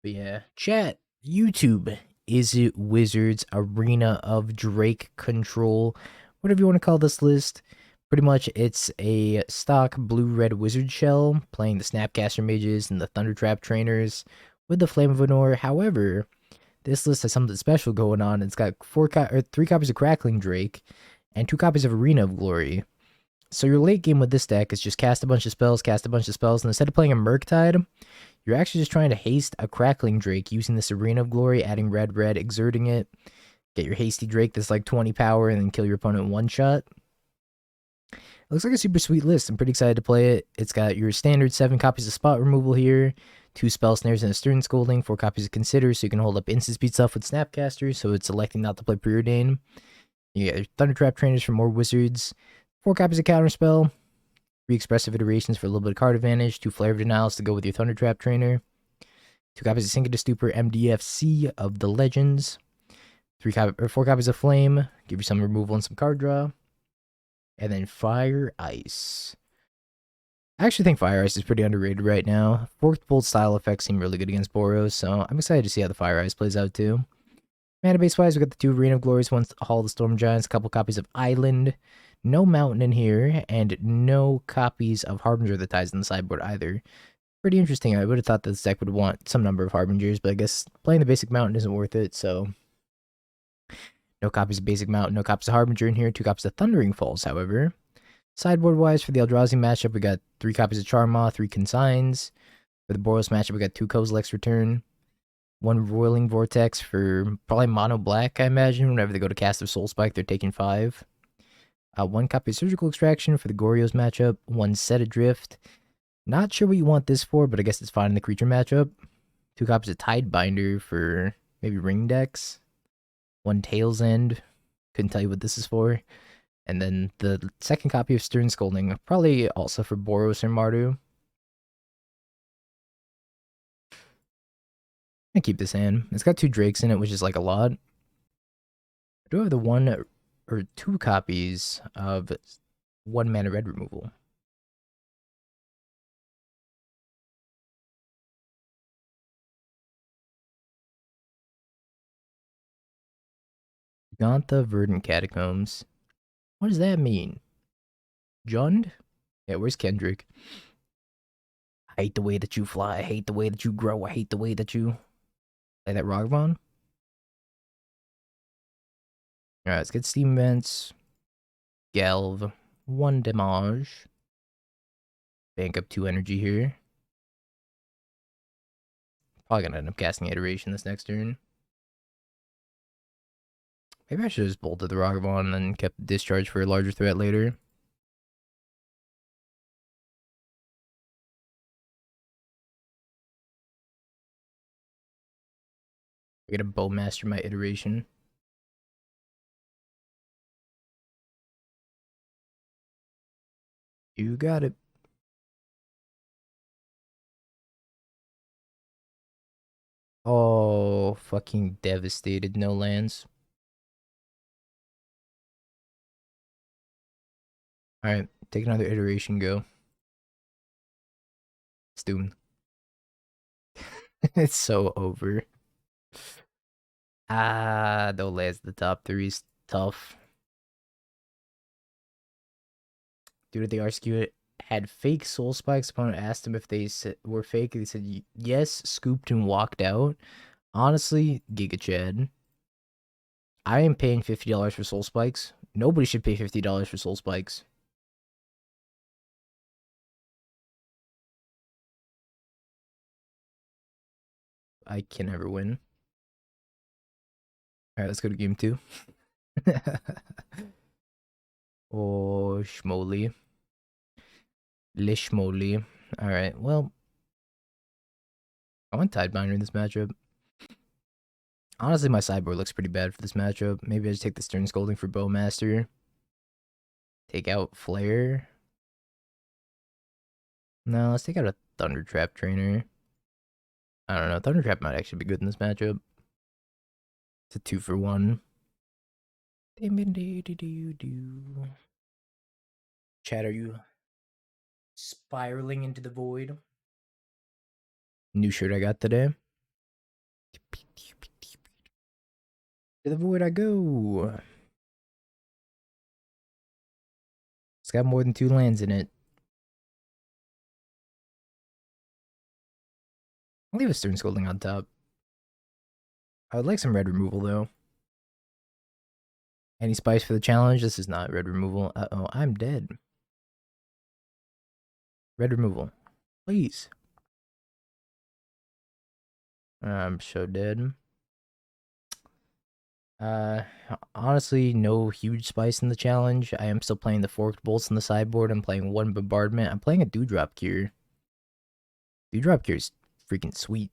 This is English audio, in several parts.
But yeah, chat, YouTube, Izzet Wizards Arena of Drake Control, whatever you want to call this list. Pretty much, it's a stock blue-red wizard shell playing the Snapcaster mages and the Thundertrap trainers with the Flame of Honor. However, this list has something special going on. It's got 3 copies of Crackling Drake and 2 copies of Arena of Glory. So your late game with this deck is just cast a bunch of spells, and instead of playing a Murktide, you're actually just trying to haste a Crackling Drake using this Arena of Glory, adding red, exerting it. Get your hasty Drake that's like 20 power, and then kill your opponent one shot. It looks like a super sweet list. I'm pretty excited to play it. It's got your standard 7 copies of Spot Removal here, 2 Spell Snares and a Stern Scolding, 4 copies of Consider, so you can hold up instant speed stuff with Snapcaster, so it's electing not to play Preordain. You get your Thundertrap Trainers for more wizards, 4 copies of Counterspell, 3 Expressive Iterations for a little bit of card advantage, 2 Flare of Denials to go with your Thundertrap Trainer, 2 copies of Sink into Stupor MDFC of the Legends, 4 copies of Flame, give you some removal and some card draw, and then Fire Ice. I actually think Fire Ice is pretty underrated right now. Forked Bolt style effects seem really good against Boros, so I'm excited to see how the Fire Ice plays out too. Mana base wise, we got the 2 Arena of Glories, 1 Hall of the Storm Giants, a couple copies of Island, no Mountain in here, and no copies of Harbinger of the Tides in the sideboard either. Pretty interesting. I would have thought this deck would want some number of Harbingers, but I guess playing the basic Mountain isn't worth it, so no copies of basic Mountain, no copies of Harbinger in here, 2 copies of Thundering Falls, however. Sideboard wise, for the Eldrazi matchup, we got 3 copies of Charmaw, 3 Consigns. For the Boros matchup, we got 2 Kozilek's Return, 1 Roiling Vortex for probably mono black, I imagine. Whenever they go to cast their Soul Spike, they're taking 5. 1 copy of Surgical Extraction for the Goryo's matchup, 1 Set Adrift. Not sure what you want this for, but I guess it's fine in the creature matchup. 2 copies of Tidebinder for maybe ring decks. 1 Tail's End. Couldn't tell you what this is for. And then the second copy of Stern Scolding, probably also for Boros or Mardu. I keep this hand. It's got 2 Drakes in it, which is like a lot. I do have the 1 or 2 copies of 1 mana red removal. Gantha Verdant Catacombs. What does that mean? Jund? Yeah, where's Kendrick? I hate the way that you fly. I hate the way that you grow. I hate the way that you play that Rogvon. Alright, let's get Steam Events. Gelv. 1 damage. Bank up 2 energy here. Probably gonna end up casting Iteration this next turn. Maybe I should have just bolted the Rogvon and then kept the Discharge for a larger threat later. I get a Bowmaster my Iteration. You got it. Oh, fucking devastated. No lands. Alright, take another iteration, go. It's doomed. It's so over. No lands the top 3 is tough. Due to the RSQ had fake soul spikes, opponent asked him if they were fake. They said yes, scooped and walked out. Honestly, Giga Chad. I am paying $50 for soul spikes. Nobody should pay $50 for soul spikes. I can never win. Alright, let's go to game 2. Oh, schmoly. Lishmoly. Alright, well. I want Tidebinder in this matchup. Honestly, my sideboard looks pretty bad for this matchup. Maybe I just take the Stern Scolding for Bowmaster. Take out Flare. No, let's take out a Thundertrap Trainer. I don't know. Thundertrap might actually be good in this matchup. It's a 2 for 1. Chat, are you spiraling into the void? New shirt I got today. To the void I go. It's got more than 2 lands in it. I'll leave a Stern Scolding on top. I would like some red removal though. Any spice for the challenge? This is not red removal. Uh-oh, I'm dead. Red removal. Please. I'm so dead. Uh, honestly, no huge spice in the challenge. I am still playing the Forked Bolts on the sideboard. I'm playing one Bombardment. I'm playing a Dewdrop Cure. Dewdrop Cure is freaking sweet.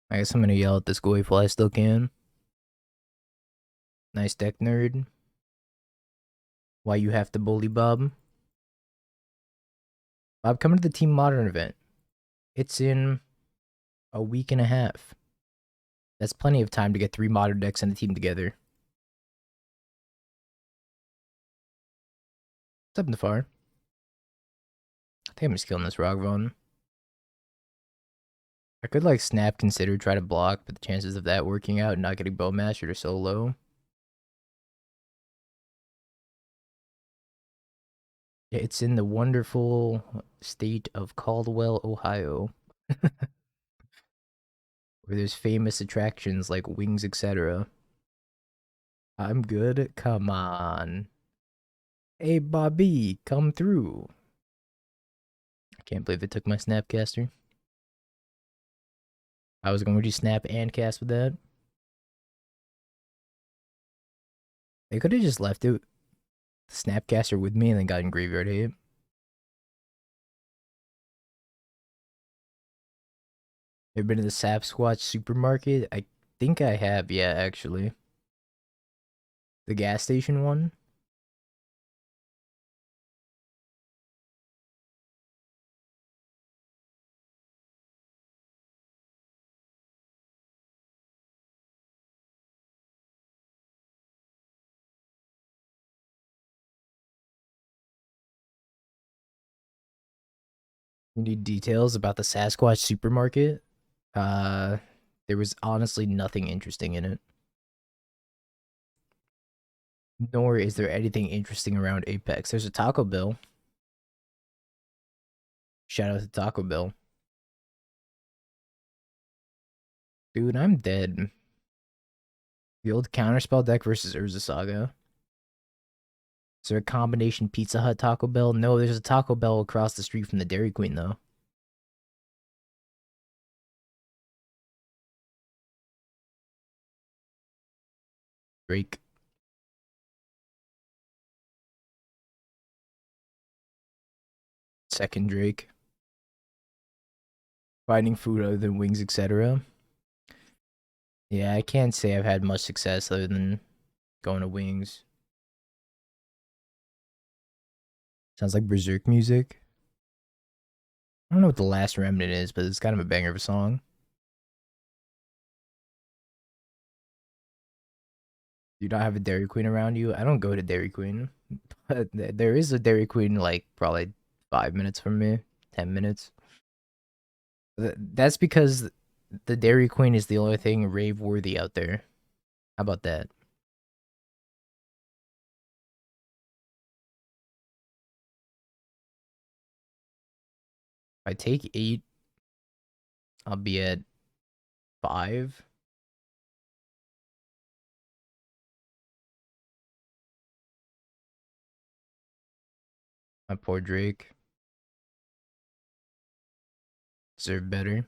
I guess I'm gonna yell at this Goyf while I still can. Nice deck, nerd. Why you have to bully Bob? Bob, come to the Team Modern event. It's in a week and a half. That's plenty of time to get 3 Modern decks and a team together. What's up, Nafar? I think I'm just killing this Rogvon. I could like snap, consider, try to block, but the chances of that working out and not getting bow mastered are so low. It's in the wonderful state of Caldwell, Ohio, where there's famous attractions like Wings, etc. I'm good. Come on. Hey, Bobby, come through. I can't believe they took my Snapcaster. I was going to snap and cast with that. They could have just left it, the Snapcaster with me and then gotten Graveyard Hate. Ever been to the Sapsquatch supermarket? I think I have, yeah, actually. The gas station one? You need details about the Sasquatch supermarket? Uh, there was honestly nothing interesting in it. Nor is there anything interesting around Apex. There's a Taco Bell. Shout out to Taco Bell. Dude, I'm dead. The old Counterspell deck versus Urza Saga. Is there a combination Pizza Hut Taco Bell? No, there's a Taco Bell across the street from the Dairy Queen, though. Drake. Second Drake. Finding food other than wings, etc. Yeah, I can't say I've had much success other than going to wings. Sounds like Berserk music. I don't know what the last remnant is, but it's kind of a banger of a song. Do you not have a Dairy Queen around you? I don't go to Dairy Queen. But there is a Dairy Queen like probably 5 minutes from me, 10 minutes. That's because the Dairy Queen is the only thing rave worthy out there. How about that? If I take 8, I'll be at 5. My poor Drake. Deserve better.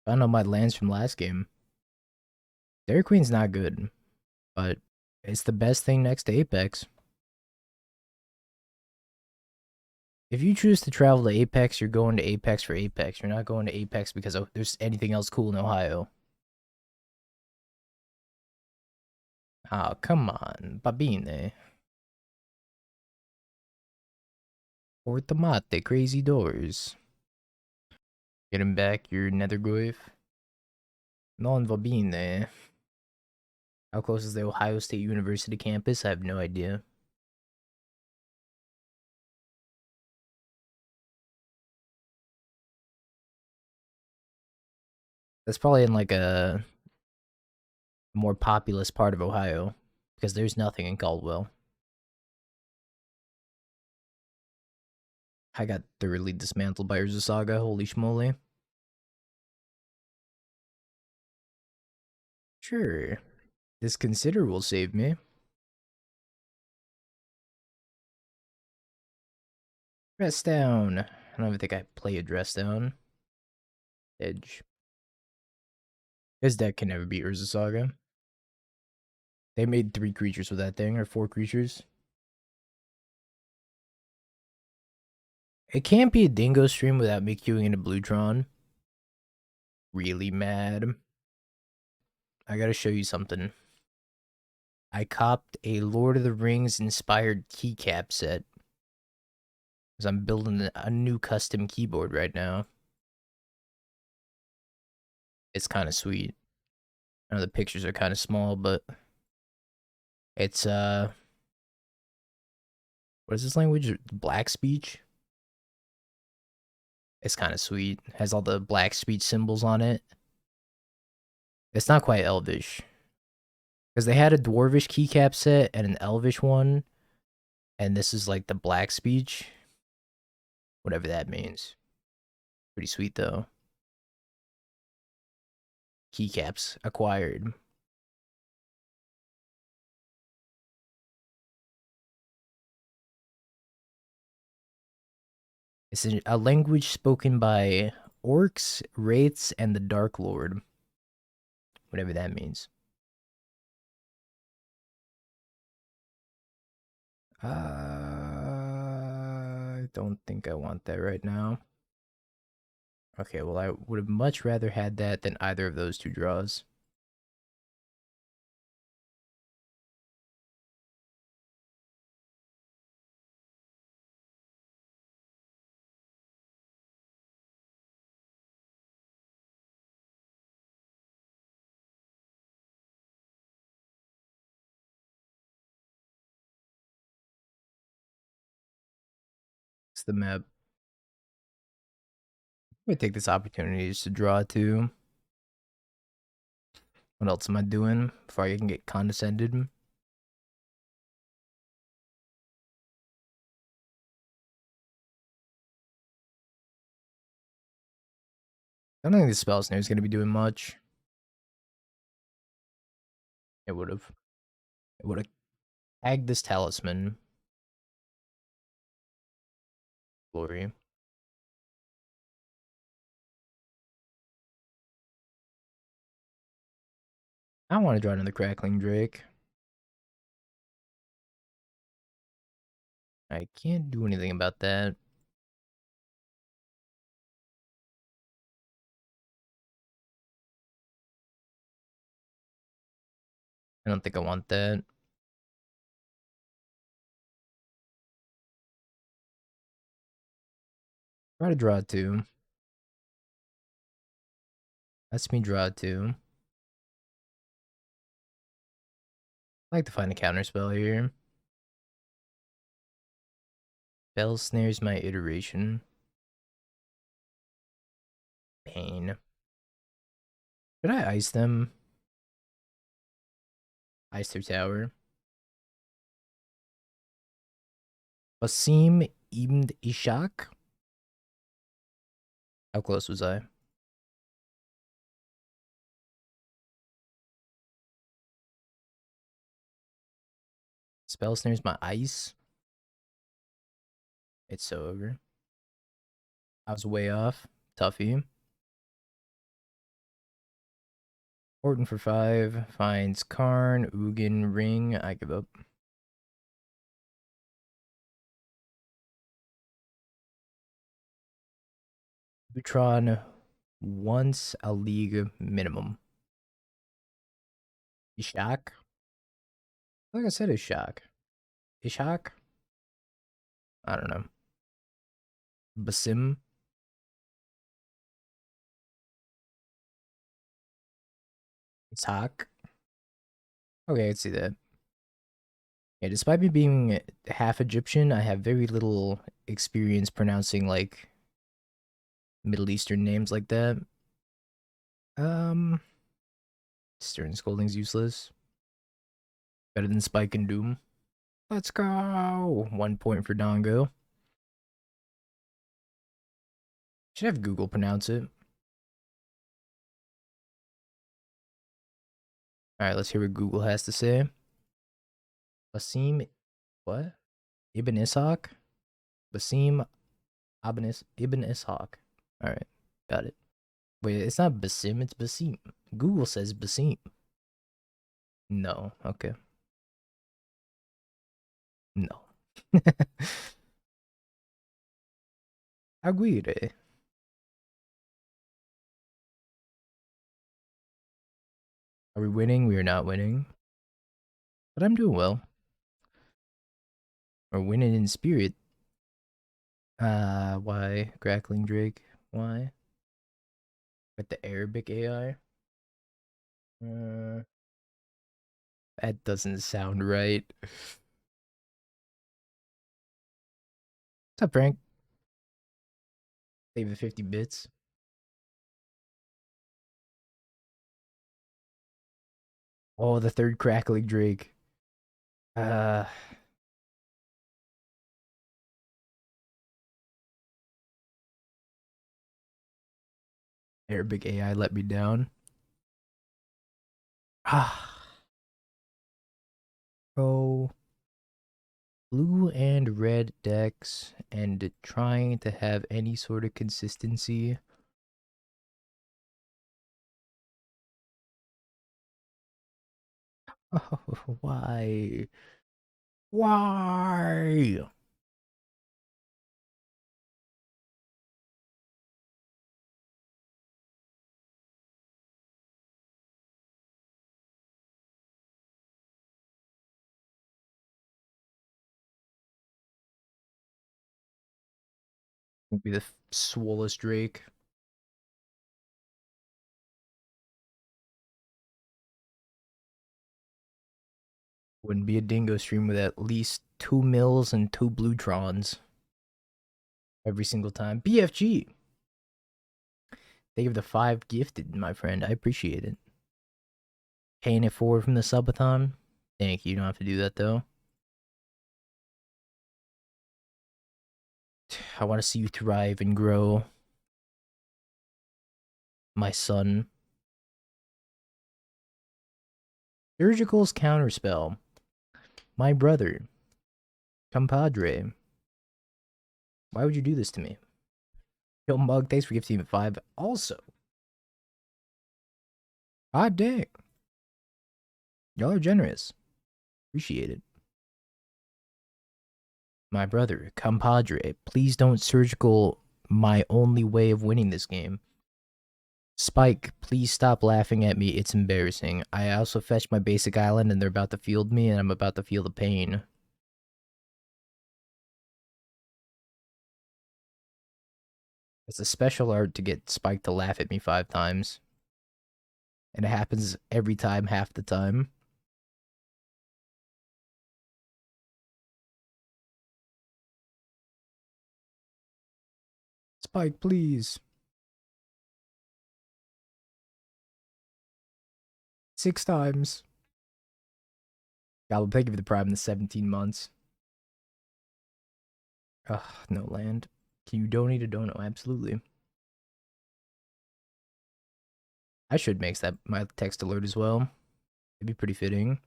I don't know my lands from last game. Dairy Queen's not good, but it's the best thing next to Apex. If you choose to travel to Apex, you're going to Apex for Apex. You're not going to Apex because there's anything else cool in Ohio. Oh, come on. Babine. Portamate, crazy doors. Getting back your Nethergoyf. Non va bene. How close is the Ohio State University campus? I have no idea. That's probably in like a more populous part of Ohio because there's nothing in Caldwell. I got thoroughly dismantled by Urzasaga. Holy schmoly. Sure. This consider will save me. Dress down. I don't even think I play a dress down. Edge. His deck can never beat Urzasaga. They made 3 creatures with that thing, or 4 creatures. It can't be a Dingo stream without me queuing into Bluetron. Really mad. I gotta show you something. I copped a Lord of the Rings inspired keycap set. Because I'm building a new custom keyboard right now. It's kind of sweet. I know the pictures are kind of small, but it's, what is this language? Black speech? It's kind of sweet. Has all the black speech symbols on it. It's not quite Elvish. Because they had a Dwarvish keycap set and an Elvish one. And this is like the black speech. Whatever that means. Pretty sweet though. Keycaps acquired. It's a language spoken by orcs, wraiths, and the Dark Lord. Whatever that means. I don't think I want that right now. Okay, well, I would have much rather had that than either of those 2 draws. It's the map. I'm gonna take this opportunity just to draw 2. What else am I doing before I can get condescended? I don't think the spell snare is gonna be doing much. It would have. It would have tagged this talisman. Glory. I want to draw another crackling drake. I can't do anything about that. I don't think I want that. Try to draw 2. Lets me draw 2. I like to find a counter spell here. Spell snares my iteration. Pain. Should I ice them? Ice their tower. Basim ibn Ishak? How close was I? Spell snares my ice. It's so over. I was way off. Tuffy. Horton for 5. Finds Karn, Ugin, Ring. I give up. Butron once a league minimum. Ishak? Like I said, Ishak. Ishak? I don't know. Basim? Ishak? Okay, I can see that. Yeah, despite me being half Egyptian, I have very little experience pronouncing like Middle Eastern names like that. Um, Stern Scolding's useless. Better than Spike and Doom. Let's go. 1 point for Dongo. Should have Google pronounce it. All right, let's hear what Google has to say. Basim, what? Ibn Ishaq? Basim Ibn Ishaq. All right, got it. Wait, it's not Basim, it's Basim. Google says Basim. No, okay, no. Aguirre. Are we winning? We are not winning. But I'm doing well. We're winning in spirit. Why? Crackling Drake? Why? With the Arabic AI? Uh, that doesn't sound right. What's up, Frank? Save the 50 bits. Oh, the third Crackling Drake. Uh, Arabic AI let me down. Ah, bro. Blue and red decks and trying to have any sort of consistency. Oh, why? Why? Would be the swollest Drake. Wouldn't be a dingo stream with at least 2 mills and 2 bluetrons every single time. BFG. They give the 5 gifted, my friend. I appreciate it. Paying it forward from the subathon. Thank you. You don't have to do that though. I want to see you thrive and grow, my son. Surgical's counterspell. My brother. Compadre. Why would you do this to me? Yo, Mug, thanks for gifting me 5. Also, god dang. Y'all are generous. Appreciate it. My brother, compadre, please don't surgical my only way of winning this game. Spike, please stop laughing at me. It's embarrassing. I also fetched my basic island and they're about to field me and I'm about to feel the pain. It's a special art to get Spike to laugh at me 5 times. And it happens every time, half the time. Spike, please. 6 times. God will thank you for the prime in the 17 months. Ugh, no land. Can you donate a dono? Absolutely. I should make that my text alert as well. It'd be pretty fitting.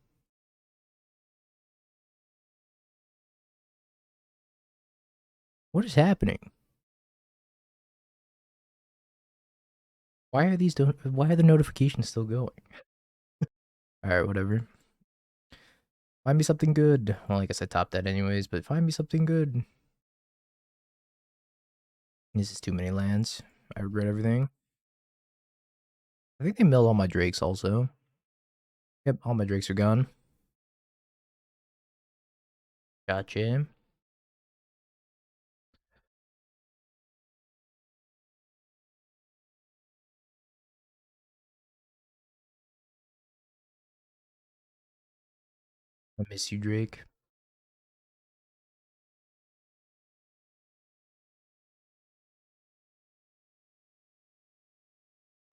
What is happening? Why are why are the notifications still going? Alright, whatever. Find me something good. Well, I guess I topped that anyways, but find me something good. This is too many lands. I regret everything. I think they milled all my drakes also. Yep, all my drakes are gone. Gotcha. I miss you, Drake.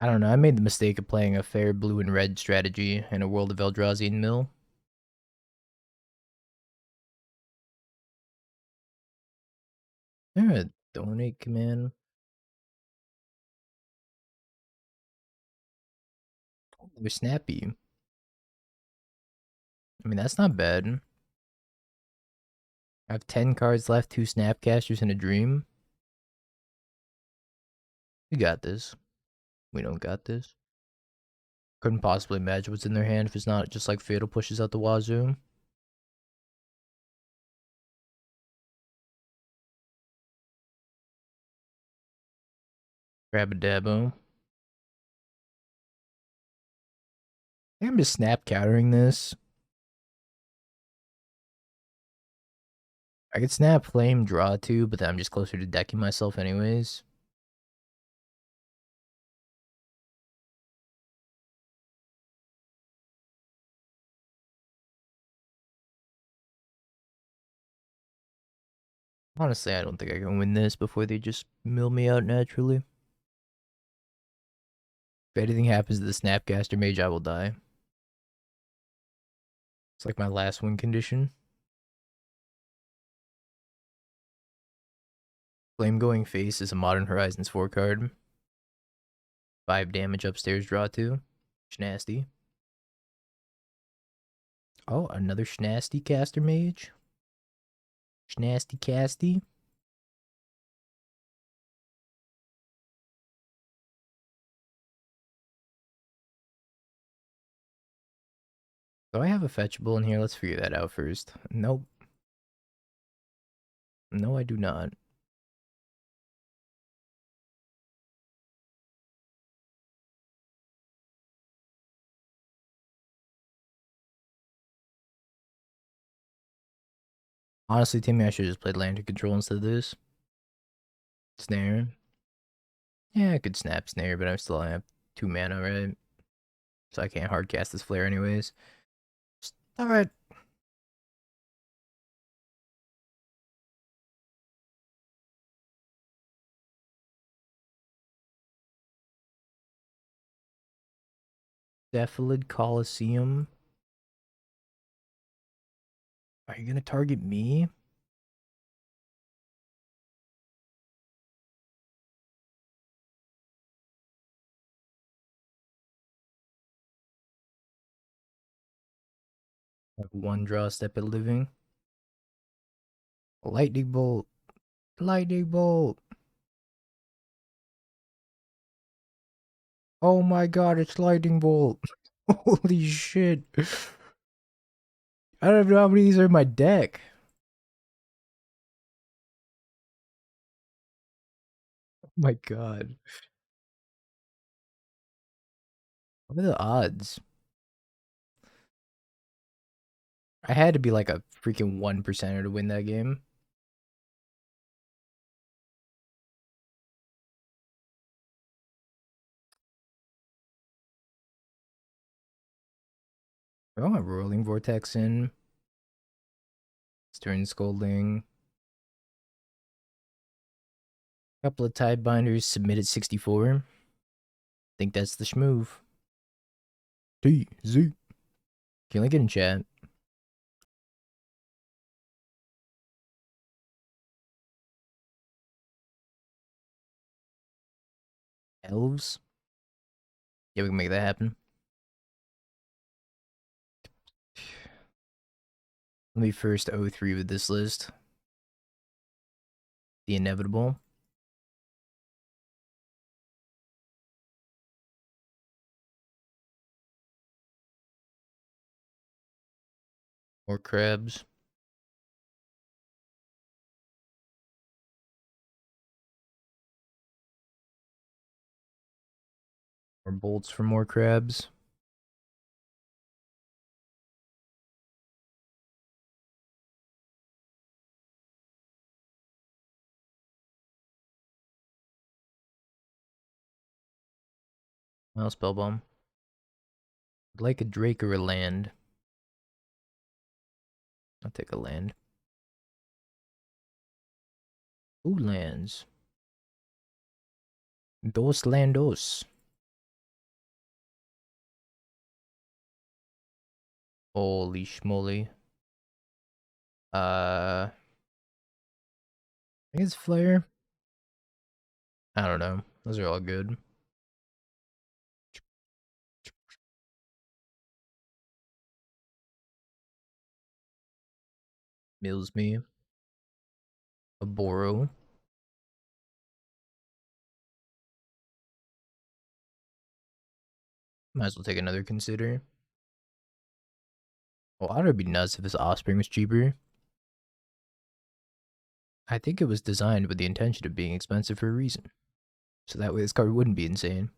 I don't know. I made the mistake of playing a fair blue and red strategy in a World of Eldrazi and Mill. They're a donate command. They're snappy. I mean, that's not bad. I have 10 cards left, 2 Snapcasters, and a Dream. We got this. We don't got this. Couldn't possibly imagine what's in their hand if it's not just like Fatal pushes out the wazoo. Grab a Dabo. I'm just snap countering this. I could snap flame, draw two, but then I'm just closer to decking myself anyways. Honestly, I don't think I can win this before they just mill me out naturally. If anything happens to the Snapcaster Mage, I will die. It's like my last win condition. Flame Going Face is a Modern Horizons 4 card. 5 damage upstairs, draw 2. Schnasty. Oh, another Schnasty Caster Mage. Schnasty Casty. Do I have a fetchable in here? Let's figure that out first. Nope. No, I do not. Honestly, Timmy, I should have just played Lantern Control instead of this. Snare. Yeah, I could snap Snare, but I'm still only have 2 mana, right? So I can't hardcast this Flare anyways. Alright. Cephalid Coliseum. Are you gonna target me? Like one draw step at living. Lightning Bolt. Lightning Bolt. Oh my god, it's Lightning Bolt. Holy shit. I don't even know how many of these are in my deck. Oh my god. What are the odds? I had to be like a freaking 1%er to win that game. I want Rolling Vortex in. Stern Scolding. Couple of Tidebinders submitted 64. Think that's the schmoove. TZ. Can I get in chat? Elves? Yeah, we can make that happen. Let me first 03 with this list. The inevitable. More crabs. More bolts for more crabs. Well, spell bomb. I'd like a Drake or a land. I'll take a land. Ooh, lands. Dos landos. Holy schmoly. I guess flare. I don't know. Those are all good. Mills me. A Boro. Might as well take another consider. Well, Otter would be nuts if his offspring was cheaper. I think it was designed with the intention of being expensive for a reason. So that way this card wouldn't be insane.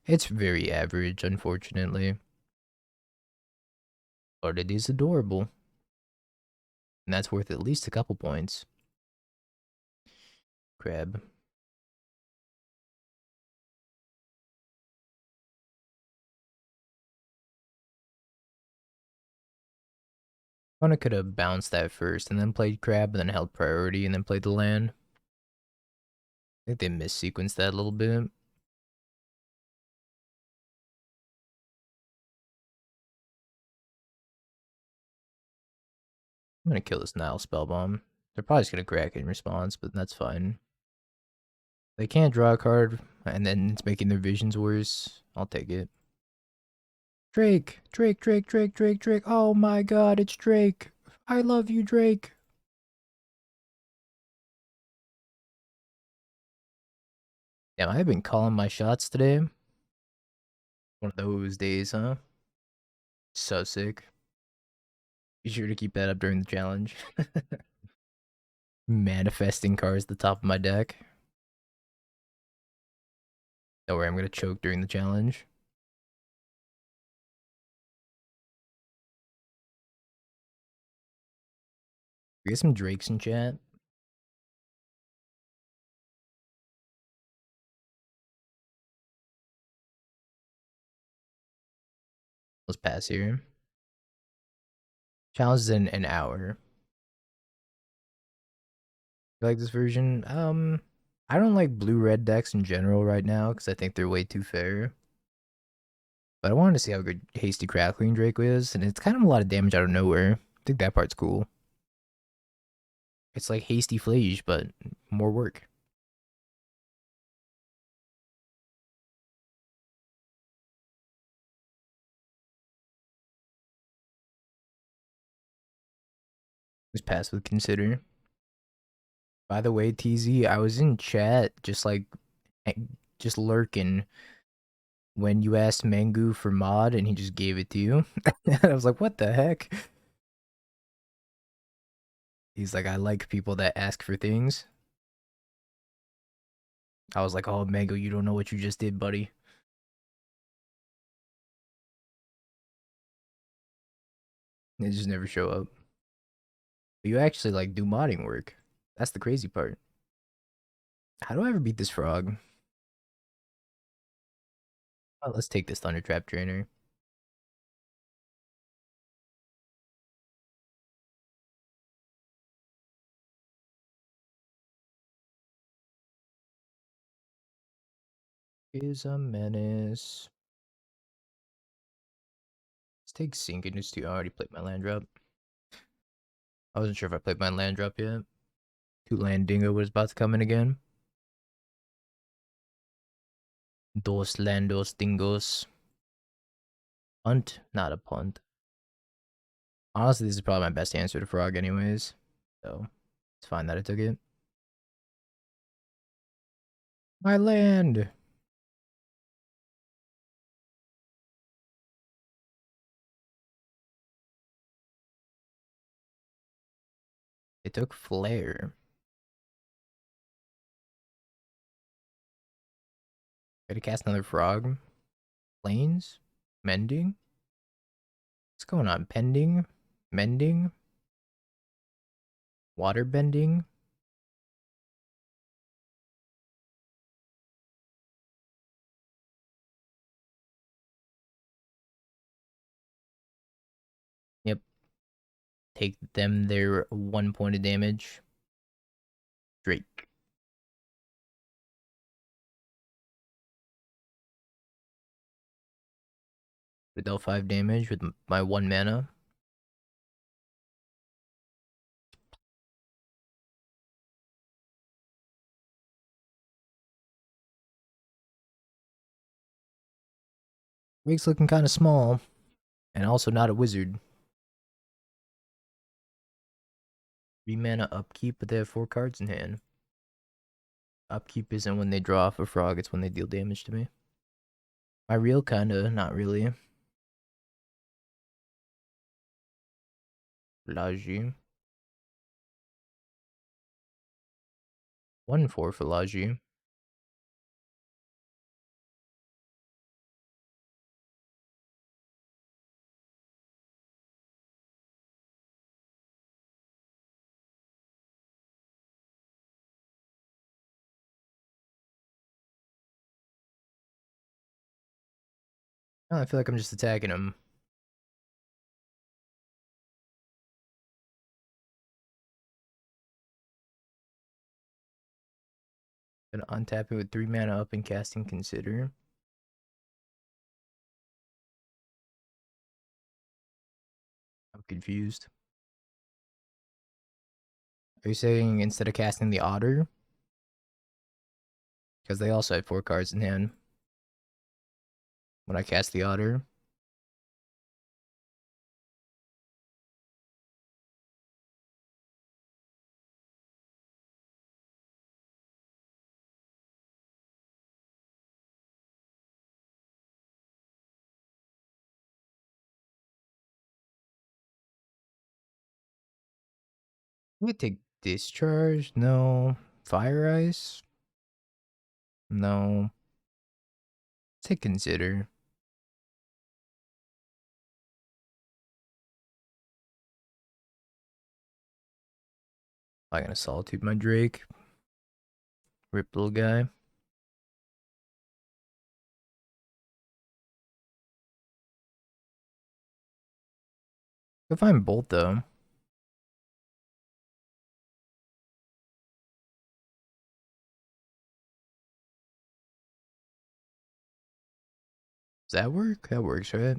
It's very average, unfortunately. But it is adorable. And that's worth at least a couple points. Crab. Kinda could have bounced that first and then played crab and then held priority and then played the land. I think they missequenced that a little bit. I'm gonna kill this Nile Spellbomb. They're probably just gonna crack it in response, but that's fine. They can't draw a card, and then it's making their visions worse. I'll take it. Drake! Drake, Drake, Drake, Drake, Drake. Oh my god, it's Drake. I love you, Drake. Damn, I've been calling my shots today. One of those days, huh? So sick. Be sure to keep that up during the challenge. Manifesting cards at the top of my deck. Don't worry, I'm gonna choke during the challenge. We get some Drakes in chat. Let's pass here. Challenge is in an hour. You like this version? I don't like blue-red decks in general right now because I think they're way too fair. But I wanted to see how good Hasty Crackling Drake is, and it's kind of a lot of damage out of nowhere. I think that part's cool. It's like Hasty Flage, but more work. Just pass with Consider. By the way, TZ, I was in chat just lurking when you asked Mangu for mod and he just gave it to you. I was like, what the heck? He's like, I like people that ask for things. I was like, oh, Mango, you don't know what you just did, buddy. They just never show up. But you actually like do modding work. That's the crazy part. How do I ever beat this frog? Oh, let's take this Thunder Trap Trainer. Is a menace. Let's take Synchronous too. I already played my land drop. I wasn't sure if I played my land drop yet. Two land dingo was about to come in again. Dos landos dingos. Punt? Not a punt. Honestly, this is probably my best answer to frog anyways. So, it's fine that I took it. My land! It took Flare. Gotta cast another frog. Planes? Mending? What's going on? Pending? Mending? Water bending? Yep. take them their 1 point of damage. Drake. We dealt 5 damage with my 1 mana. Drake's looking kind of small, and also not a wizard. 3 mana upkeep, but they have 4 cards in hand. Upkeep isn't when they draw off a frog, it's when they deal damage to me. My real kinda, not really. Laji. 1/4 for Laji. Oh, I feel like I'm just attacking him. Gonna untap it with 3 mana up and casting Consider. I'm confused. Are you saying instead of casting the Otter? Because they also had 4 cards in hand. When I cast the Otter. I'm gonna take Discharge? No. Fire Ice? No. Take Consider. I'm gonna Solitude my Drake. Rip little guy. Go find Bolt though. Does that work? That works, right?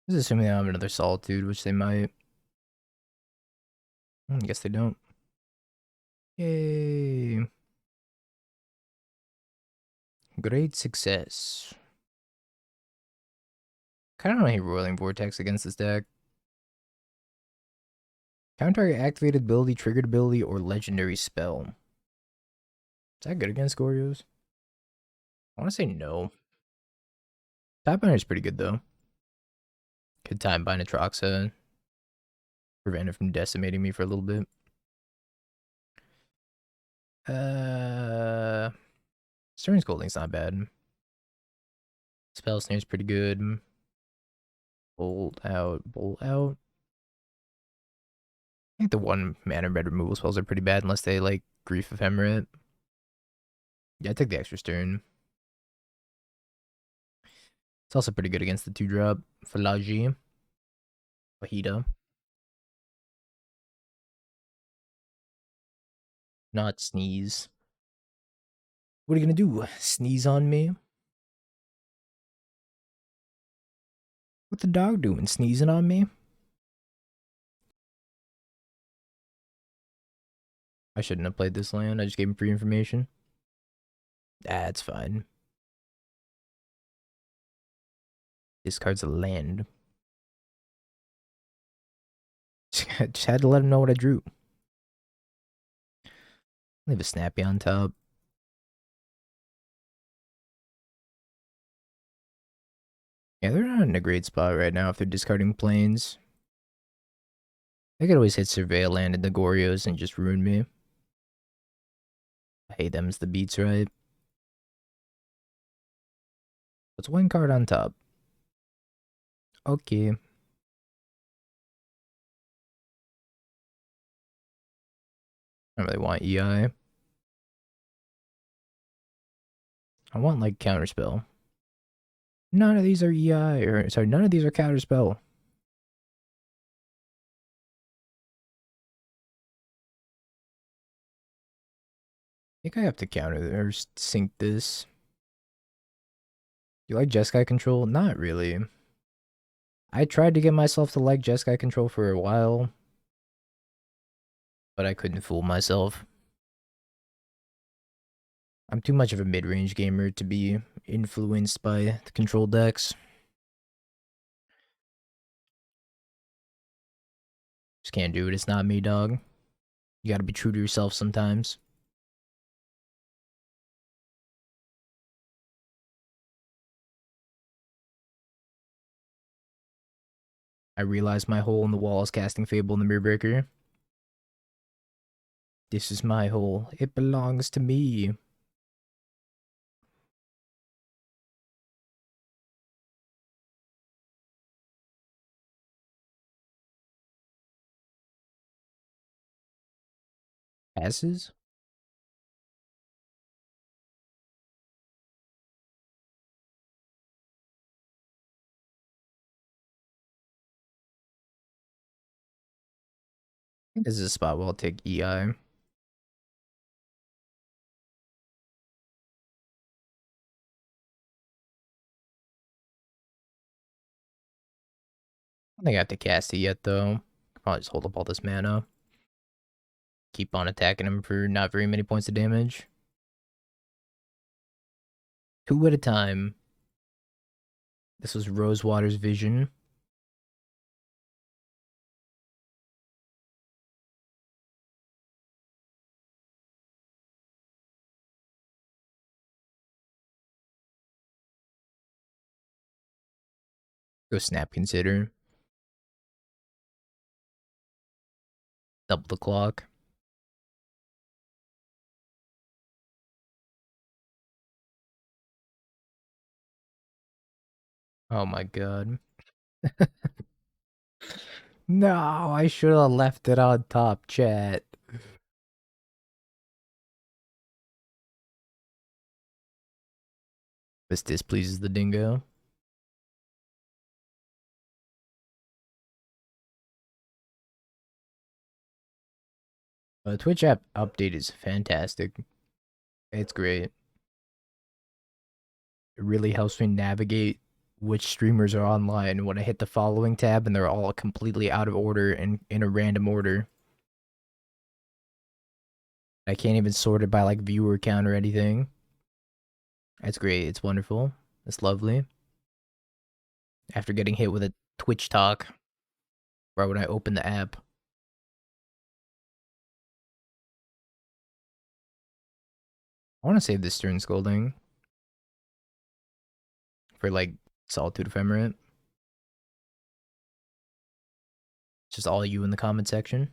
This is assuming they have another Solitude, which they might. I guess they don't. Yay. Great success. Kinda don't hate Roiling Vortex against this deck. Counter activated ability, triggered ability, or legendary spell. Is that good against Gorios? I want to say no. Top Binder is pretty good though. Could time bind Atroxa. Prevent it from decimating me for a little bit. Stern Scolding's not bad. Spell Snare's pretty good. Bolt out, bolt out. I think the 1 mana red removal spells are pretty bad unless they like Grief Ephemerate. Yeah, I take the extra stern. It's also pretty good against the 2-drop. Falaji. Fajita. Not sneeze. What are you gonna do? Sneeze on me? What the dog doing? Sneezing on me? I shouldn't have played this land. I just gave him free information. That's fine. Discards a land. Just had to let him know what I drew. Leave a Snappy on top. Yeah, they're not in a great spot right now if they're discarding planes. They could always hit Surveil Land and the Gorios and just ruin me. I hate them's the beats, right? What's 1 card on top? Okay. I don't really want EI. I want like counterspell. None of these are EI, or sorry, none of these are counterspell. I think I have to counter or sync this. You like Jeskai control? Not really. I tried to get myself to like Jeskai control for a while, but I couldn't fool myself. I'm too much of a mid-range gamer to be influenced by the control decks. Just can't do it. It's not me, dog. You gotta be true to yourself sometimes. I realized my hole in the wall is casting Fable in the Mirror Breaker. This is my hole. It belongs to me. Passes? I think this is a spot where I'll take EI. I don't think I have to cast it yet, though. Probably just hold up all this mana. Keep on attacking him for not very many points of damage. 2 at a time. This was Rosewater's vision. Go snap consider. Double the clock. Oh my god. No, I should have left it on top, chat. This displeases the dingo. The Twitch app update is fantastic. It's great. It really helps me navigate which streamers are online when I hit the following tab and they're all completely out of order and in a random order. I can't even sort it by like viewer count or anything. That's great. It's wonderful. It's lovely. After getting hit with a Twitch talk right when I open the app. I want to save this Stern Scolding for like Solitude Ephemerate. Just all you in the comment section.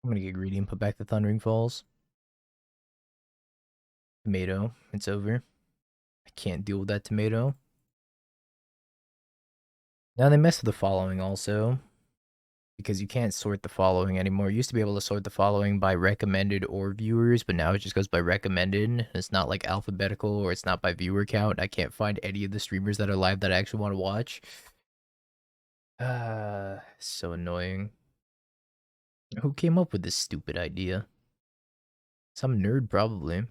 I'm gonna get greedy and put back the Thundering Falls. Tomato. It's over. I can't deal with that tomato. Now they mess with the following also. Because you can't sort the following anymore. You used to be able to sort the following by recommended or viewers, but now it just goes by recommended. It's not like alphabetical or it's not by viewer count. I can't find any of the streamers that are live that I actually want to watch. So annoying. Who came up with this stupid idea? Some nerd, probably.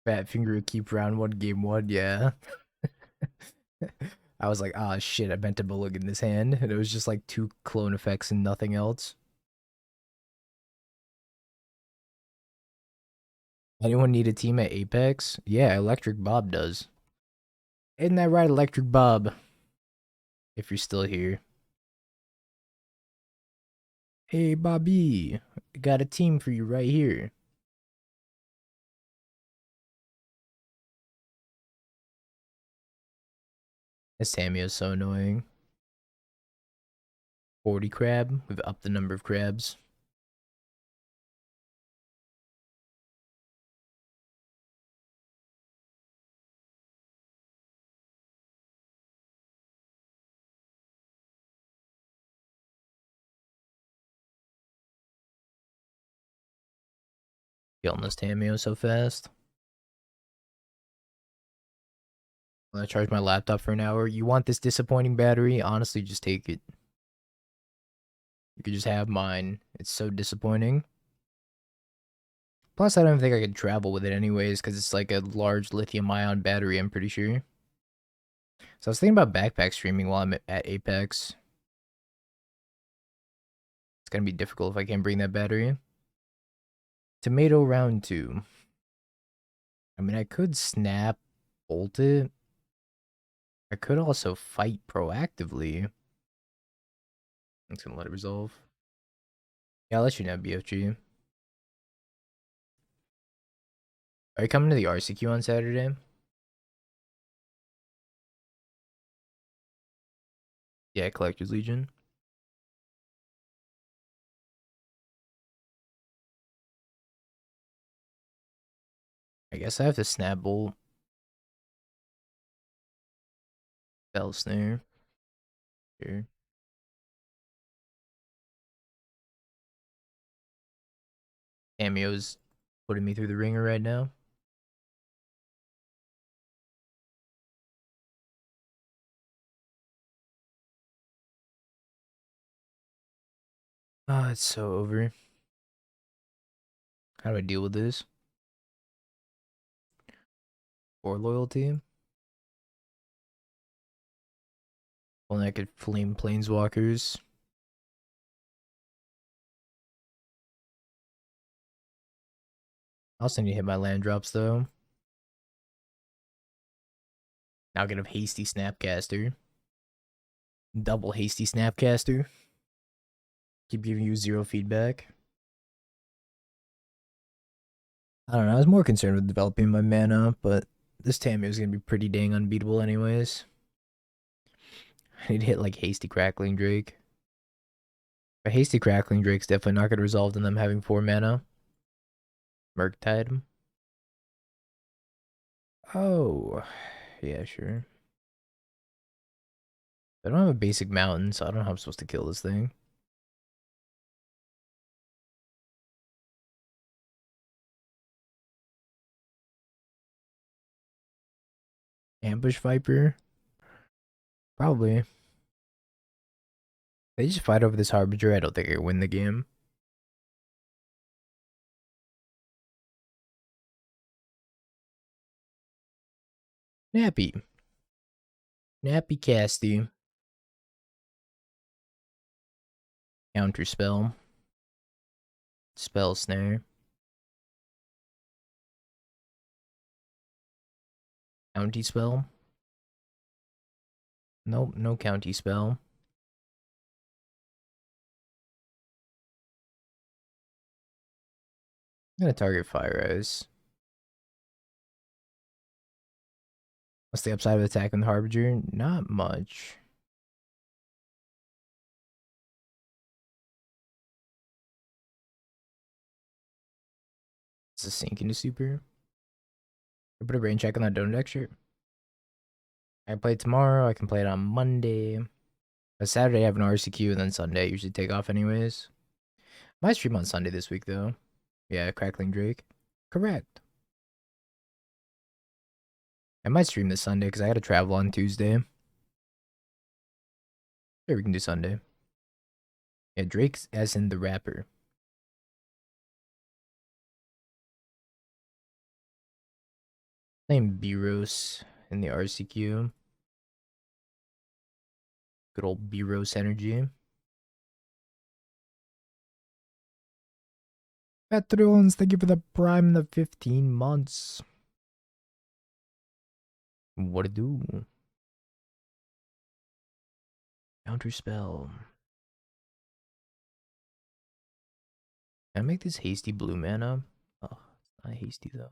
Fat finger keep round one, game one, yeah. I was like, ah, shit, I meant to mulligan this hand. And it was just like 2 clone effects and nothing else. Anyone need a team at Apex? Yeah, Electric Bob does. Isn't that right, Electric Bob? If you're still here. Hey, Bobby. Got a team for you right here. This Tammy is so annoying. 40 crab. We've upped the number of crabs. Killing this Tamio so fast. I'm gonna charge my laptop for an hour. You want this disappointing battery? Honestly, just take it. You could just have mine. It's so disappointing. Plus, I don't think I could travel with it anyways, because it's like a large lithium-ion battery, I'm pretty sure. So I was thinking about backpack streaming while I'm at Apex. It's gonna be difficult if I can't bring that battery. Tomato round 2. I mean, I could snap, bolt it. I could also fight proactively. I'm just gonna let it resolve. Yeah, I'll let you know, BFG. Are you coming to the RCQ on Saturday? Yeah, Collector's Legion. I guess I have to snap bolt. Bell snare. Here. Cameo's putting me through the ringer right now. Ah, it's so over. How do I deal with this? Or loyalty? Only I could flame planeswalkers. I also need to hit my land drops though. Now get a hasty snapcaster. Double hasty snapcaster. Keep giving you 0 feedback. I don't know, I was more concerned with developing my mana, but this Tamio is gonna be pretty dang unbeatable anyways. I need to hit like hasty crackling Drake. A hasty crackling Drake's definitely not gonna result in them having 4 mana. Murktide. Oh, yeah, sure. I don't have a basic mountain, so I don't know how I'm supposed to kill this thing. Ambush Viper? Probably. They just fight over this Harbinger. I don't think I can win the game. Nappy. Nappy Casty. Counter spell. Spell snare. County spell. Nope, no county spell. I'm gonna target Fire Eyes. What's the upside of attacking the Harbinger? Not much. It's a sink into super. I put a brain check on that donut deck shirt. I play tomorrow. I can play it on Monday. But Saturday I have an RCQ, and then Sunday I usually take off anyways. Might stream on Sunday this week though. Yeah, Crackling Drake. Correct. I might stream this Sunday because I gotta travel on Tuesday. Sure, we can do Sunday. Yeah, Drake's as in the rapper. Playing B-Rose in the RCQ. Good old B-Rose energy. Patrons, thank you for the prime the 15 months. What to do? Counter spell. Can I make this hasty blue mana? Oh, it's not hasty though.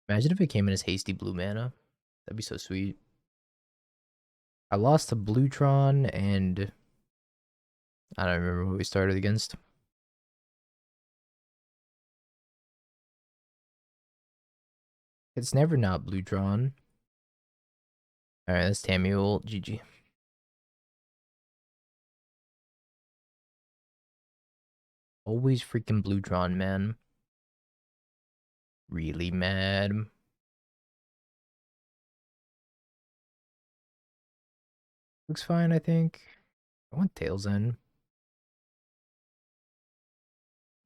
Imagine if it came in as hasty blue mana. That'd be so sweet. I lost to Bluetron and I don't remember what we started against. It's never not Bluetron. Alright, that's Tamuel. GG. Always freaking Blutron, man. Really mad. Looks fine, I think. I want Tails End.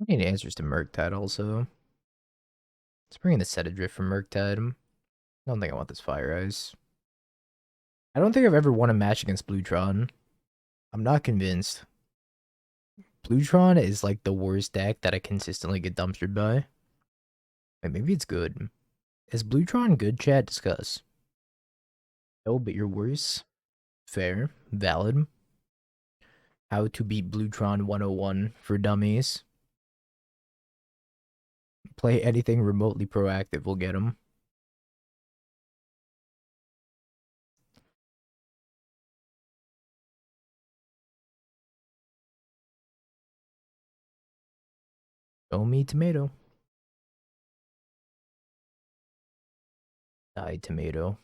I need answers to Murktide also. Let's bring in the Set Adrift from Murktide. I don't think I want this Fire Ice. I don't think I've ever won a match against Blutron. I'm not convinced. Blutron is like the worst deck that I consistently get dumpstered by. Wait, maybe it's good. Is Blutron good, chat? Discuss. No, but you're worse. Fair. Valid. How to beat Blutron 101 for dummies. Play anything remotely proactive will get him. Show me tomato. Die tomato.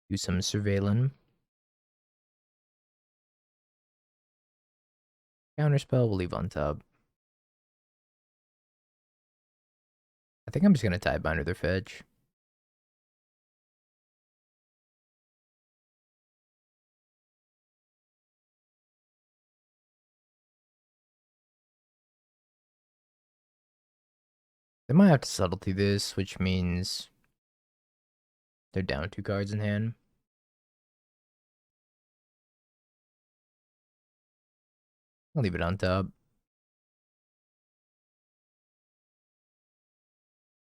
Do some surveillance. Counterspell we'll leave on top. I think I'm just gonna Tidebinder their fetch. They might have to subtlety this, which means they're down 2 cards in hand. I'll leave it on top.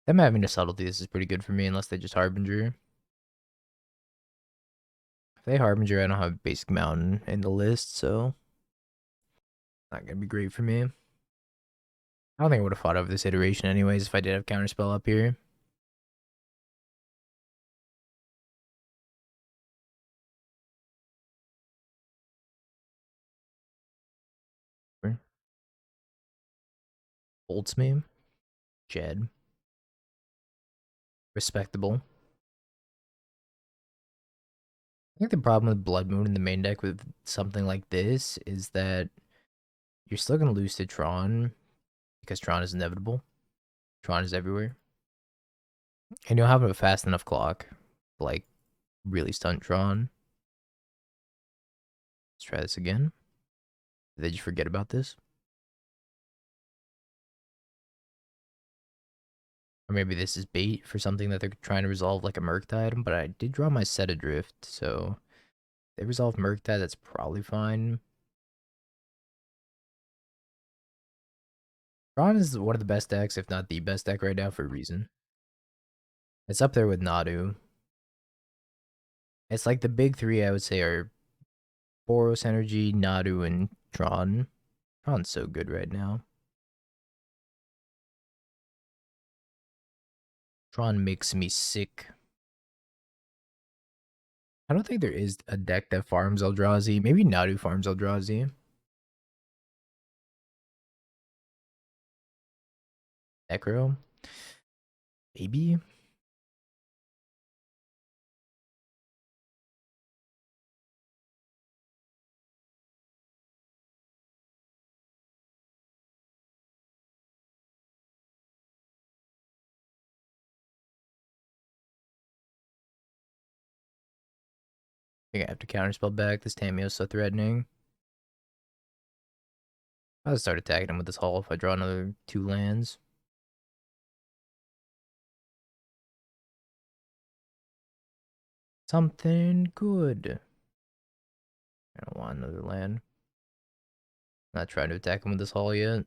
Them having to subtlety this is pretty good for me, unless they just Harbinger. If they Harbinger, I don't have basic mountain in the list, so not gonna be great for me. I don't think I would have fought over this iteration anyways if I did have Counterspell up here. Bolts me. Jed. Respectable. I think the problem with Blood Moon in the main deck with something like this is that you're still going to lose to Tron because Tron is inevitable. Tron is everywhere. And you'll have a fast enough clock to, like, really stunt Tron. Let's try this again. Did they just forget about this? Or maybe this is bait for something that they're trying to resolve, like a Murktide. But I did draw my Set Adrift, so if they resolve Murktide, that's probably fine. Tron is one of the best decks, if not the best deck right now, for a reason. It's up there with Nadu. It's like the big three, I would say, are Boros Energy, Nadu, and Tron. Tron's so good right now. Tron makes me sick. I don't think there is a deck that farms Eldrazi. Maybe Nadu farms Eldrazi. Necro? Maybe? I think I have to counterspell back. This Tamio's so threatening. I'll start attacking him with this Hull if I draw another 2 lands. Something good. I don't want another land. Not trying to attack him with this Hull yet.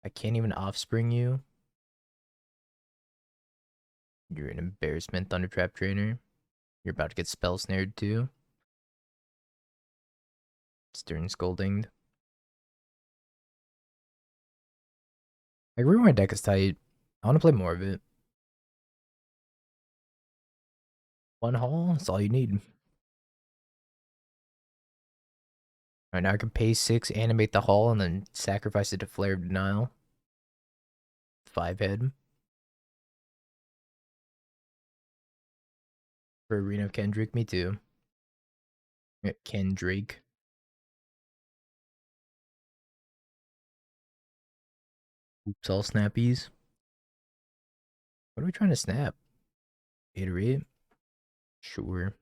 I can't even offspring you. You're an embarrassment, Thundertrap Trainer. You're about to get spell snared too. Stern Scolding. I agree my deck is tight. I want to play more of it. 1 Hull, that's all you need. Alright, now I can pay 6, animate the Hull, and then sacrifice it to Flare of Denial. 5 head. For Arena of Kendrick, me too. Kendrick. Oops, all snappies. What are we trying to snap? Iterate? Sure.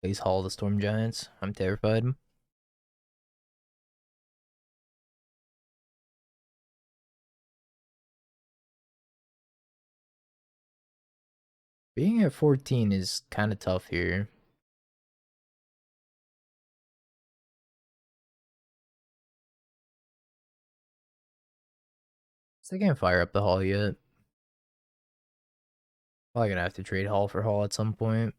Plays Hall of the Storm Giants. I'm terrified. Being at 14 is kind of tough here. So I can't fire up the Hall yet. Probably gonna have to trade Hall for Hall at some point.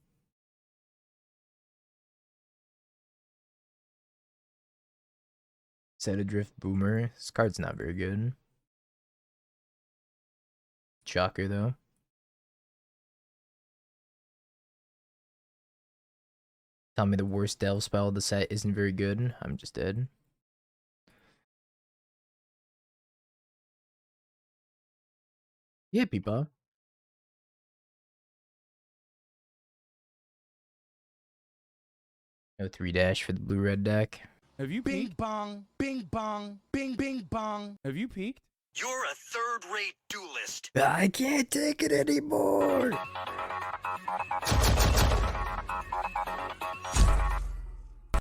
Set Adrift Boomer. This card's not very good. Shocker though. Tell me the worst delve spell of the set isn't very good. I'm just dead. Yeah, Peepaw. No 3-dash for the blue-red deck. Have you Bing peeked? bong, bing bong, bing bing bong. Have you peeked? You're a third-rate duelist. I can't take it anymore.